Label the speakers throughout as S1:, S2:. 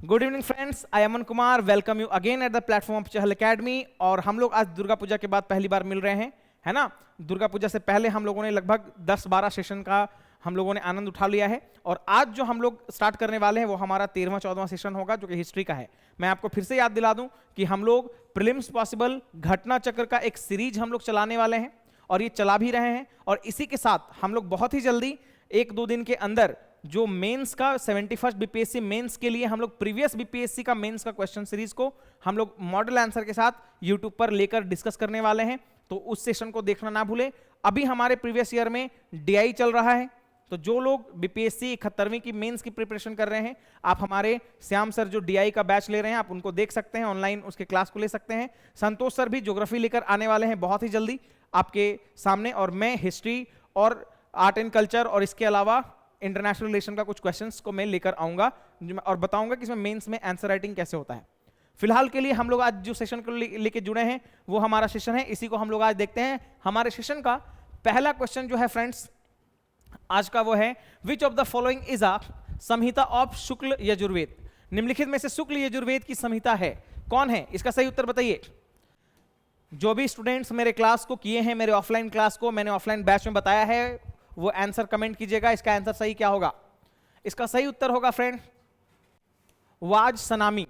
S1: Good evening friends, I Aman Kumar welcome you again at the platform of Chahal academy. और हम लोग आज दुर्गा पूजा के बाद पहली बार मिल रहे हैं, है ना। दुर्गा पूजा से पहले हम लोगों ने लगभग 10-12 सेशन का हम लोगों ने आनंद उठा लिया है और आज जो हम लोग स्टार्ट करने वाले हैं वो हमारा 13वां-14वां सेशन होगा जो कि हिस्ट्री का है। मैं आपको फिर से याद दिला दूं कि हम लोग प्रीलिम्स पॉसिबल घटना चक्र का एक सीरीज हम लोग चलाने वाले हैं और ये चला भी रहे हैं। और इसी के साथ हम लोग बहुत ही जल्दी 1-2 दिन के अंदर जो मेंस का 71st बीपीएससी मेंस के लिए हम लोग प्रीवियस बीपीएससी का मेंस का क्वेश्चन सीरीज को हम लोग मॉडल आंसर के साथ यूट्यूब पर लेकर डिस्कस करने वाले हैं, तो उस सेशन को देखना ना भूलें। अभी हमारे प्रीवियस ईयर में डीआई चल रहा है, तो जो लोग बीपीएससी 71वीं की मेंस की प्रिपरेशन कर रहे हैं, आप हमारे श्याम सर जो डीआई का बैच ले रहे हैं आप उनको देख सकते हैं, ऑनलाइन उसके क्लास को ले सकते हैं। संतोष सर भी ज्योग्राफी लेकर आने वाले हैं बहुत ही जल्दी आपके सामने, और मैं हिस्ट्री और आर्ट एंड कल्चर और इसके अलावा इंटरनेशनल रिलेशन का कुछ क्वेश्चंस को मैं लेकर आऊंगा और बताऊंगा कि इसमें मेंस में आंसर राइटिंग कैसे होता है। फिलहाल के लिए हम लोग आज जो सेशन को लेके जुड़े हैं वो हमारा सेशन है, इसी को हम लोग आज देखते हैं। हमारे सेशन का पहला क्वेश्चन जो है फ्रेंड्स आज का वो है, which of the following is a Samhita of Shukla Yajurveda. निम्नलिखित में से शुक्ल यजुर्वेद की संहिता है, कौन है? इसका सही उत्तर बताइए। जो भी स्टूडेंट्स मेरे क्लास को किए हैं, मेरे ऑफलाइन क्लास को मैंने ऑफलाइन बैच में बताया है, वो आंसर कमेंट कीजिएगा। इसका आंसर सही क्या होगा? इसका सही उत्तर होगा फ्रेंड वाजसनामी।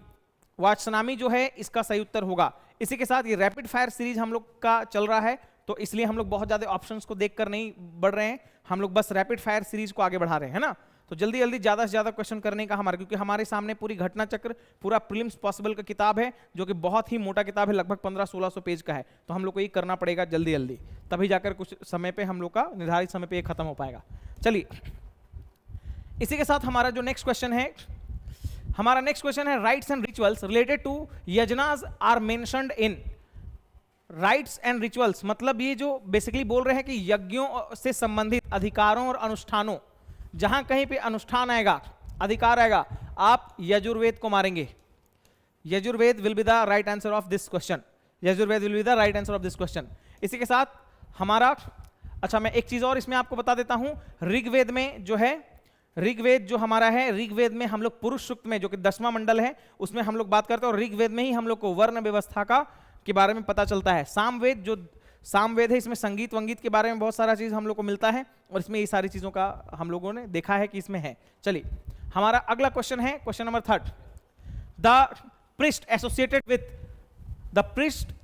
S1: वाजसनामी जो है इसका सही उत्तर होगा। इसी के साथ ये रैपिड फायर सीरीज हम लोग का चल रहा है, तो इसलिए हम लोग बहुत ज्यादा ऑप्शंस को देखकर नहीं बढ़ रहे हैं, हम लोग बस रैपिड फायर सीरीज को आगे बढ़ा रहे हैं, है ना। तो जल्दी जल्दी ज्यादा से ज्यादा क्वेश्चन करने का हमारा, क्योंकि हमारे सामने पूरी घटना चक्र पूरा प्रीलिम्स पॉसिबल का किताब है जो कि बहुत ही मोटा किताब है, लगभग 1500-1600 पेज का है, तो हम लोग को ये करना पड़ेगा जल्दी जल्दी, तभी जाकर कुछ समय पे हम लोग का निर्धारित समय पे ये खत्म हो पाएगा। चलिए इसी के साथ हमारा जो नेक्स्ट क्वेश्चन है, हमारा नेक्स्ट क्वेश्चन है rites and rituals related to yajnas are mentioned in. Rites and rituals मतलब ये जो बेसिकली बोल रहे हैं कि यज्ञों से संबंधित अधिकारों और अनुष्ठानों, जहां कहीं पे अनुष्ठान आएगा, अधिकार आएगा, आप यजुर्वेद को मारेंगे। Yajurveda will be the right answer of this question. Yajurveda will be the right answer of this question. इसी के साथ हमारा, अच्छा मैं एक चीज और इसमें आपको बता देता हूं, ऋग्वेद में जो है, ऋग्वेद जो हमारा है, ऋग्वेद में हम लोग पुरुष सूक्त में जो कि 10वां मंडल है उसमें हम लोग बात करते हैं, और ऋग्वेद में ही हम लोग को वर्ण व्यवस्था का के बारे में पता चलता है। सामवेद जो सामवेद है इसमें संगीत वंगीत के बारे में बहुत सारा चीज हम लोग को मिलता है, और इसमें ये सारी चीजों का हम लोगों ने देखा है कि इसमें है। चलिए हमारा अगला क्वेश्चन है question number 3। The priest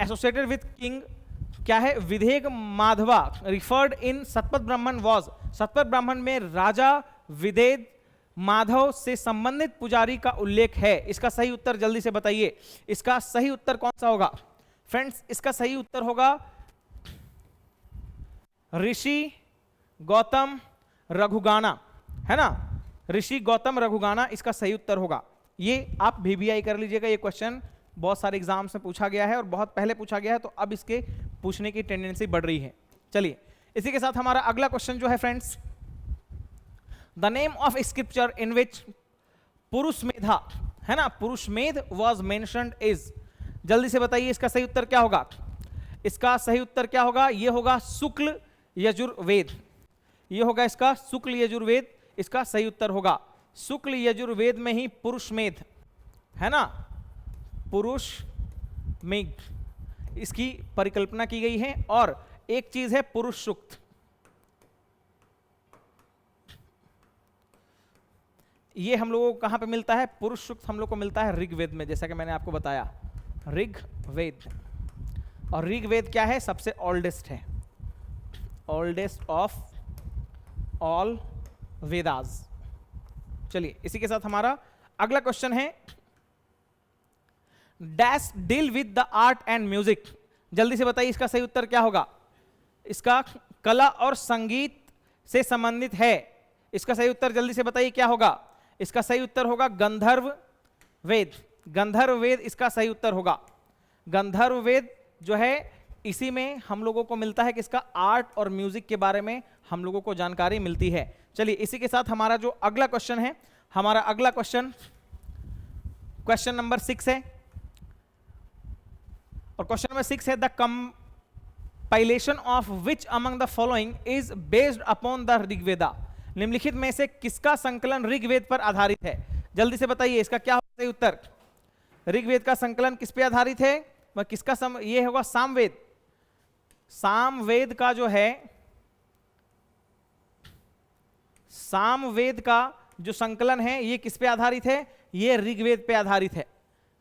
S1: associated with king क्या है? विधेग माधवा रिफर्ड इन सतपथ ब्राह्मण वॉज। सतपथ ब्राह्मण में राजा विधेग माधव से संबंधित पुजारी का उल्लेख है। इसका सही उत्तर जल्दी से बताइए। इसका सही उत्तर कौन सा होगा फ्रेंड्स? इसका सही उत्तर होगा ऋषि गौतम रघुगाना, है ना। ऋषि गौतम रघुगाना इसका सही उत्तर होगा। ये आप VBI कर लीजिएगा, ये क्वेश्चन बहुत सारे एग्जाम्स में पूछा गया है और बहुत पहले पूछा गया है, तो अब इसके पूछने की टेंडेंसी बढ़ रही है। चलिए इसी के साथ हमारा अगला क्वेश्चन जो है friends, the name of scripture in which Purushamedha, है ना, पुरुषमेध वॉज मेंशन्ड इज। जल्दी से बताइए इसका सही उत्तर क्या होगा? इसका सही उत्तर क्या होगा? ये होगा शुक्ल यजुर्वेद। ये होगा इसका शुक्ल यजुर्वेद, इसका सही उत्तर होगा। शुक्ल यजुर्वेद में ही पुरुषमेध, है ना, पुरुषमेध इसकी परिकल्पना की गई है। और एक चीज है पुरुष सूक्त, ये हम लोगों को कहां पे मिलता है? पुरुष सूक्त हम लोग को मिलता है ऋग्वेद में, जैसा कि मैंने आपको बताया, ऋग्वेद। और ऋग्वेद क्या है? सबसे ओल्डेस्ट है, ओल्डेस्ट ऑफ ऑल वेदास। चलिए इसी के साथ हमारा अगला क्वेश्चन है, dash deal with the art and music. जल्दी से बताइए इसका सही उत्तर क्या होगा? इसका कला और संगीत से संबंधित है। इसका सही उत्तर जल्दी से बताइए क्या होगा? इसका सही उत्तर होगा गंधर्व वेद। गंधर्व वेद इसका सही उत्तर होगा। गंधर्व वेद जो है इसी में हम लोगों को मिलता है कि इसका आर्ट और म्यूजिक के बारे में हम लोगों को जानकारी मिलती है। चलिए इसी के साथ हमारा जो अगला क्वेश्चन है, हमारा अगला क्वेश्चन क्वेश्चन नंबर 6 है, और क्वेश्चन नंबर 6 है, the compilation of which among the following is based upon the Rigveda. निम्नलिखित में से किसका संकलन ऋग्वेद पर आधारित है? जल्दी से बताइए इसका क्या होगा सही उत्तर। ऋग्वेद का संकलन किस पे आधारित है, किसका ये होगा सामवेद। सामवेद का जो है, सामवेद का जो संकलन है ये किस पे आधारित है, ये ऋग्वेद पे आधारित है,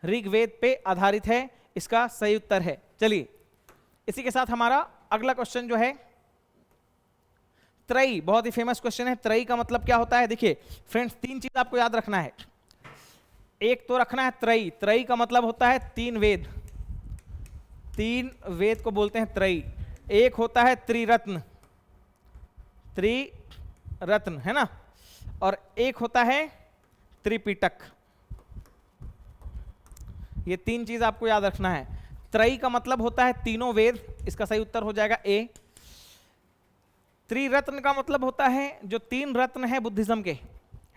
S1: ऋग्वेद पे आधारित है, इसका सही उत्तर है। चलिए इसी के साथ हमारा अगला क्वेश्चन जो है त्रयी, बहुत ही फेमस क्वेश्चन है। त्रयी का मतलब क्या होता है, देखिए फ्रेंड्स तीन चीज आपको याद रखना है। एक तो रखना है त्रयी, त्रयी का मतलब होता है तीन वेद, तीन वेद को बोलते हैं त्रयी। एक होता है त्रिरत्न, त्रिरत्न है ना, और एक होता है त्रिपिटक। ये तीन चीज आपको याद रखना है। त्रयी का मतलब होता है तीनों वेद, इसका सही उत्तर हो जाएगा ए। त्रिरत्न का मतलब होता है जो तीन रत्न है बुद्धिज्म के,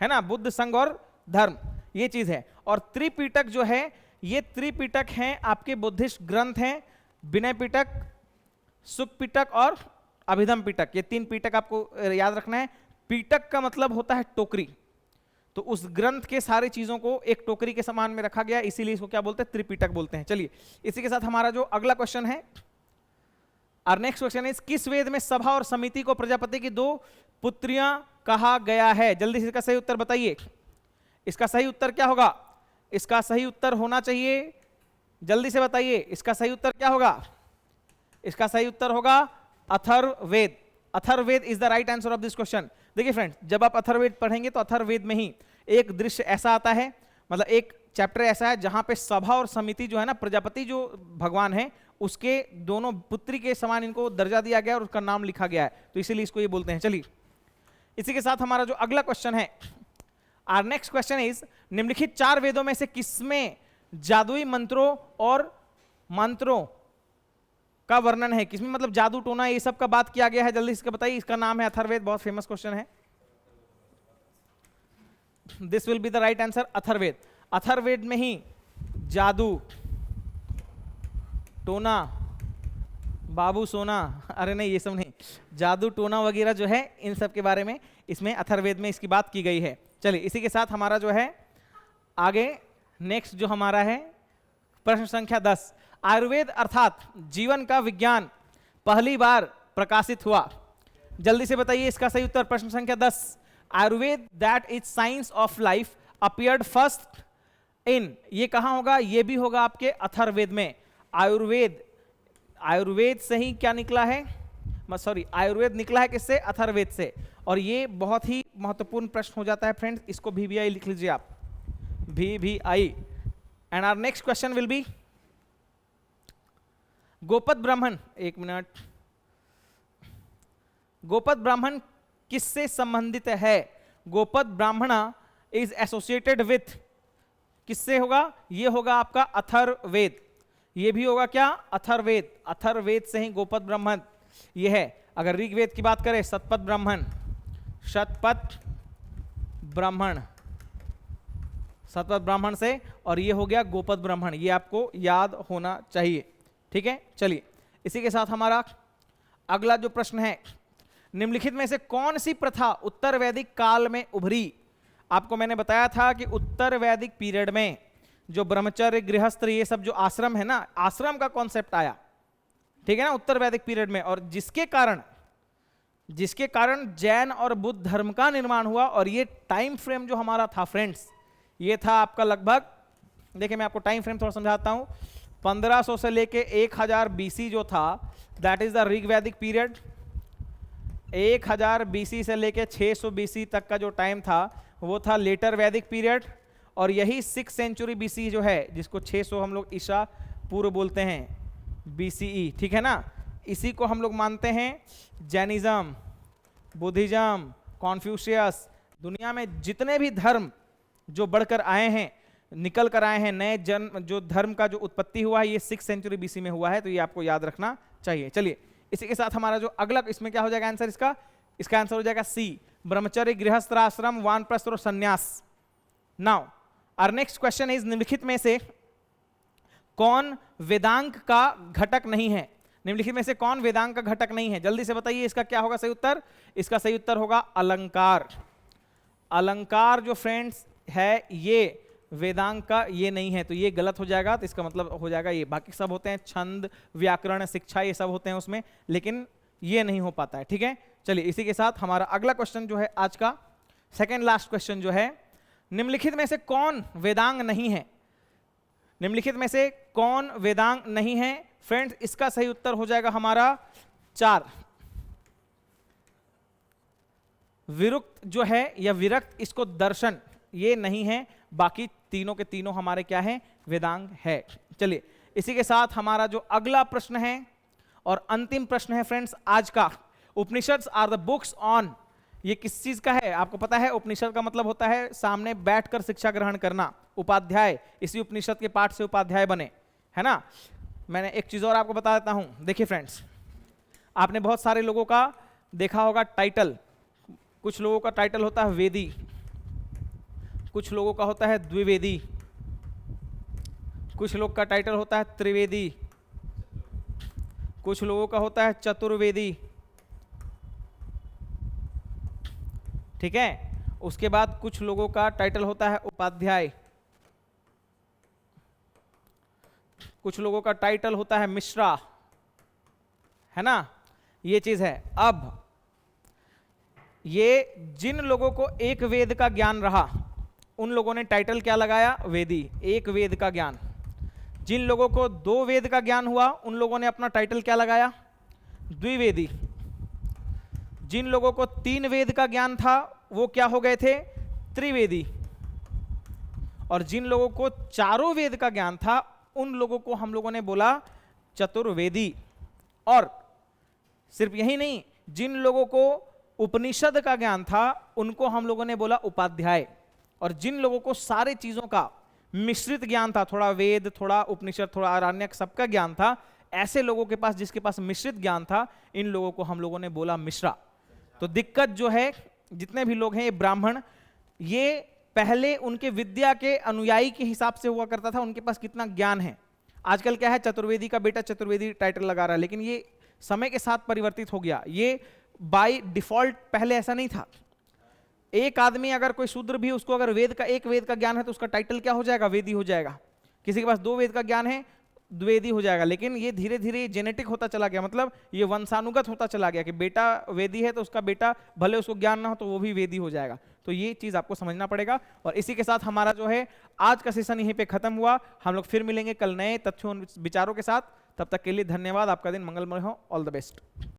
S1: है ना, बुद्ध, संघ और धर्म, ये चीज है। और त्रिपिटक जो है ये त्रिपिटक हैं आपके बुद्धिस्ट ग्रंथ हैं, विनय पिटक, सुख पिटक और अभिधम पिटक, ये तीन पिटक आपको याद रखना है। पिटक का मतलब होता है टोकरी, तो उस ग्रंथ के सारी चीजों को एक टोकरी के समान में रखा गया, इसीलिए इसको क्या बोलते हैं, त्रिपिटक बोलते हैं। चलिए इसी के साथ हमारा जो अगला क्वेश्चन है, और नेक्स्ट क्वेश्चन इज किस वेद में सभा और समिति को प्रजापति की दो पुत्रियां कहा गया है। जल्दी से इसका सही उत्तर बताइए। इसका सही उत्तर क्या होगा, इसका सही उत्तर होना चाहिए, जल्दी से बताइए इसका सही उत्तर क्या होगा। इसका सही उत्तर होगा Atharvaveda. Atharvaveda is the right answer of this question. देखिए फ्रेंड्स जब आप अथर्ववेद पढ़ेंगे तो अथर्ववेद में ही एक दृश्य ऐसा आता है, मतलब एक चैप्टर ऐसा है जहां पे सभा और समिति जो है ना, प्रजापति जो भगवान है उसके दोनों पुत्री के समान इनको दर्जा दिया गया और उसका नाम लिखा गया है, तो इसीलिए इसको ये बोलते हैं। चलिए इसी के साथ हमारा जो अगला क्वेश्चन है, आवर नेक्स्ट क्वेश्चन इज निम्नलिखित चार वेदों में से किसमें जादुई मंत्रों और मंत्रों का वर्णन है, किसमें मतलब जादू टोना ये सब का बात किया गया है। जल्दी से बताइए, इसका नाम है अथर्ववेद, बहुत फेमस क्वेश्चन है। This will be the right answer Atharvaveda. Atharvaveda में ही जादू टोना, बाबू सोना, अरे नहीं ये सब नहीं, जादू टोना वगैरह जो है इन सब के बारे में इसमें अथर्ववेद में इसकी बात की गई है। चलिए इसी के साथ हमारा जो है आगे नेक्स्ट जो हमारा है प्रश्न संख्या 10, आयुर्वेद अर्थात जीवन का विज्ञान पहली बार प्रकाशित हुआ। जल्दी से बताइए इसका सही उत्तर। प्रश्न संख्या 10, Ayurveda that is science of life appeared first in, ये कहां होगा, ये भी होगा आपके अथर्ववेद में। आयुर्वेद, आयुर्वेद से ही क्या निकला है, सॉरी आयुर्वेद निकला है किससे, अथर्ववेद से। और ये बहुत ही महत्वपूर्ण प्रश्न हो जाता है फ्रेंड्स, इसको VVI लिख लीजिए आप, VVI। And our next question will be Gopad Brahman, एक मिनट, गोपद ब्राह्मण किससे संबंधित है। गोपद ब्राह्मणा इज एसोसिएटेड विथ, किससे होगा, ये होगा आपका अथर्ववेद, ये भी होगा क्या, अथर्ववेद। अथर्ववेद से ही गोपद ब्राह्मण ये है। अगर ऋग्वेद की बात करें शतपथ ब्राह्मण, शतपथ ब्राह्मण, शतपथ ब्राह्मण से, और ये हो गया गोपद ब्राह्मण, ये आपको याद होना चाहिए, ठीक है। चलिए इसी के साथ हमारा अगला जो प्रश्न है, निम्नलिखित में से कौन सी प्रथा उत्तर वैदिक काल में उभरी। आपको मैंने बताया था कि उत्तर वैदिक पीरियड में जो ब्रह्मचर्य, गृहस्थ, ये सब जो आश्रम है ना, आश्रम का कॉन्सेप्ट आया, ठीक है ना, उत्तर वैदिक पीरियड में, और जिसके कारण जैन और बुद्ध धर्म का निर्माण हुआ। और ये टाइम फ्रेम जो हमारा था फ्रेंड्स, ये था आपका लगभग, देखिए मैं आपको टाइम फ्रेम थोड़ा समझाता हूं, 1500 से लेके 1000 BC जो था, दैट इज द ऋग वैदिक पीरियड। 1000 BC से लेके 600 BC तक का जो टाइम था वो था लेटर वैदिक पीरियड। और यही 6th सेंचुरी BC जो है, जिसको 600 हम लोग ईसा पूर्व बोलते हैं, BCE, ठीक है ना, इसी को हम लोग मानते हैं जैनिज्म, बुद्धिज्म, कॉन्फ्यूशियस, दुनिया में जितने भी धर्म जो बढ़कर आए हैं, निकल कर आए हैं, नए जन्म जो धर्म का जो उत्पत्ति हुआ है, ये 6th सेंचुरी BC में हुआ है, तो ये आपको याद रखना चाहिए। चलिए इसी के साथ हमारा जो अगला, इसमें क्या हो जाएगा आंसर, इसका आंसर हो जाएगा C, ब्रह्मचर्य, गृहस्थाश्रम, वानप्रस्थ और संन्यास। Now our next question is निम्नलिखित में से कौन वेदांग का घटक नहीं है। निम्नलिखित में से कौन वेदांग का घटक नहीं है, जल्दी से बताइए इसका क्या होगा सही उत्तर। इसका सही उत्तर होगा अलंकार। अलंकार जो फ्रेंड्स है ये वेदांग का, ये नहीं है, तो ये गलत हो जाएगा। तो इसका मतलब हो जाएगा ये, बाकी सब होते हैं छंद, व्याकरण, शिक्षा, ये सब होते हैं उसमें, लेकिन ये नहीं हो पाता है। ठीक है, चलिए इसी के साथ हमारा अगला क्वेश्चन जो है आज का सेकेंड लास्ट क्वेश्चन जो है, निम्नलिखित में से कौन वेदांग नहीं है? निम्नलिखित में से कौन वेदांग नहीं है? फ्रेंड्स, इसका सही उत्तर हो जाएगा हमारा 4। विरुक्त जो है या विरक्त, इसको दर्शन, ये नहीं है, बाकी तीनों के तीनों हमारे क्या है? वेदांग है। चलिए इसी के साथ हमारा जो अगला प्रश्न है और अंतिम प्रश्न है फ्रेंड्स आज का, Upanishads are the books on, ये किस चीज का है? आपको पता है उपनिषद का मतलब होता है सामने बैठकर शिक्षा ग्रहण करना, उपाध्याय, इसी उपनिषद के पाठ से उपाध्याय बने, है ना। मैंने एक चीज और आपको बता देता हूं, देखिए फ्रेंड्स, आपने बहुत सारे लोगों का देखा होगा टाइटल, कुछ लोगों का टाइटल होता है वेदी, कुछ लोगों का होता है द्विवेदी, कुछ लोग का टाइटल होता है त्रिवेदी, कुछ लोगों का होता है चतुर्वेदी। ठीक है, उसके बाद कुछ लोगों का टाइटल होता है उपाध्याय, कुछ लोगों का टाइटल होता है मिश्रा, है ना, ये चीज है। अब ये जिन लोगों को एक वेद का ज्ञान रहा उन लोगों ने टाइटल क्या लगाया? वेदी, एक वेद का ज्ञान। जिन लोगों को 2 वेद का ज्ञान हुआ उन लोगों ने अपना टाइटल क्या लगाया? द्विवेदी। जिन लोगों को 3 वेद का ज्ञान था वो क्या हो गए थे? त्रिवेदी। और जिन लोगों को 4 वेद का ज्ञान था उन लोगों को हम लोगों ने बोला चतुर्वेदी। और सिर्फ यही नहीं, जिन लोगों को उपनिषद का ज्ञान था उनको हम लोगों ने बोला उपाध्याय। और जिन लोगों को सारे चीजों का मिश्रित ज्ञान था, थोड़ा वेद, थोड़ा उपनिषद, थोड़ा आरण्यक, सबका ज्ञान था, ऐसे लोगों के पास, जिसके पास मिश्रित ज्ञान था, इन लोगों को हम लोगों ने बोला मिश्रा। तो दिक्कत जो है, जितने भी लोग हैं ये ब्राह्मण, ये पहले उनके विद्या के अनुयायी के हिसाब से हुआ करता था, उनके पास कितना ज्ञान है। आजकल क्या है, चतुर्वेदी का बेटा चतुर्वेदी टाइटल लगा रहा है, लेकिन ये समय के साथ परिवर्तित हो गया। ये बाय डिफॉल्ट पहले ऐसा नहीं था। एक आदमी अगर कोई शूद्र भी, उसको अगर एक वेद का ज्ञान है तो उसका टाइटल क्या हो जाएगा? वेदी हो जाएगा। किसी के पास 2 वेद का ज्ञान है, द्विवेदी हो जाएगा। लेकिन ये धीरे धीरे जेनेटिक होता चला गया, मतलब ये वंशानुगत होता चला गया कि बेटा वेदी है तो उसका बेटा भले उसको ज्ञान ना हो तो वो भी वेदी हो जाएगा। तो ये चीज आपको समझना पड़ेगा। और इसी के साथ हमारा जो है आज का सेशन यहीं पे खत्म हुआ। हम लोग फिर मिलेंगे कल नए तथ्यों विचारों के साथ। तब तक के लिए धन्यवाद। आपका दिन मंगलमय हो। All the best.